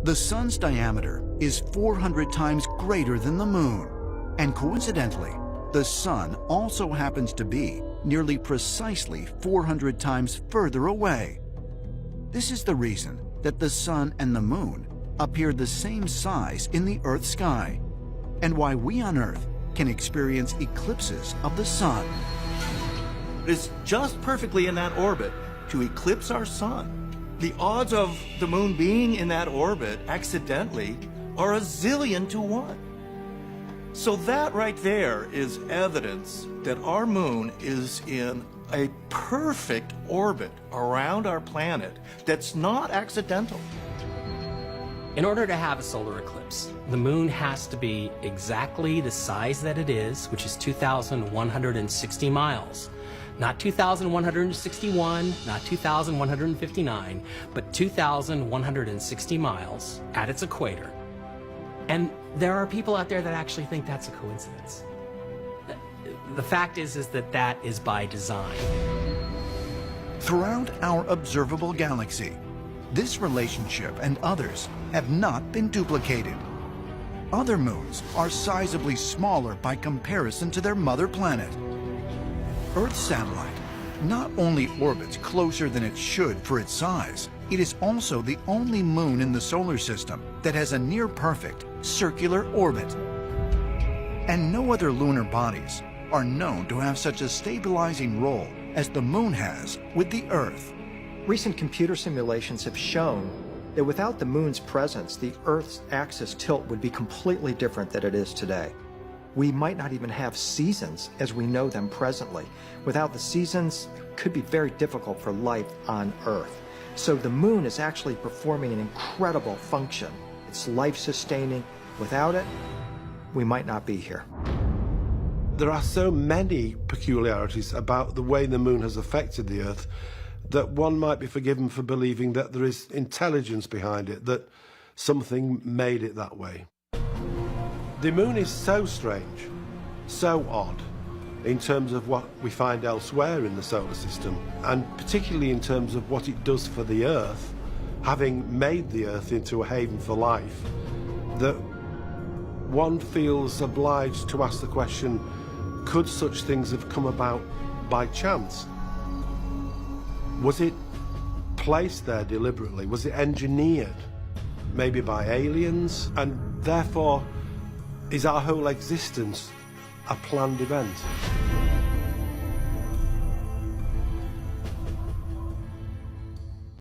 The sun's diameter is 400 times greater than the moon. And coincidentally, the sun also happens to be nearly precisely 400 times further away. This is the reason that the sun and the moon appear the same size in the Earth's sky, and why we on Earth can experience eclipses of the sun. It's just perfectly in that orbit to eclipse our sun. The odds of the moon being in that orbit accidentally are 1,000,000,000 to 1. So that right there is evidence that our moon is in a perfect orbit around our planet that's not accidental. In order to have a solar eclipse, the moon has to be exactly the size that it is, which is 2,160 miles. Not 2,161, not 2,159, but 2,160 miles at its equator. And there are people out there that actually think that's a coincidence. The fact is that is by design. Throughout our observable galaxy, this relationship and others have not been duplicated. Other moons are sizably smaller by comparison to their mother planet. Earth's satellite not only orbits closer than it should for its size, it is also the only moon in the solar system that has a near-perfect circular orbit. And no other lunar bodies are known to have such a stabilizing role as the moon has with the Earth. Recent computer simulations have shown that without the moon's presence, the Earth's axis tilt would be completely different than it is today. We might not even have seasons as we know them presently. Without the seasons, it could be very difficult for life on Earth. So the moon is actually performing an incredible function. It's life-sustaining. Without it, we might not be here. There are so many peculiarities about the way the moon has affected the Earth that one might be forgiven for believing that there is intelligence behind it, that something made it that way. The moon is so strange, so odd, in terms of what we find elsewhere in the solar system, and particularly in terms of what it does for the Earth, having made the Earth into a haven for life, that one feels obliged to ask the question, could such things have come about by chance? Was it placed there deliberately? Was it engineered, maybe by aliens? And therefore, is our whole existence a planned event?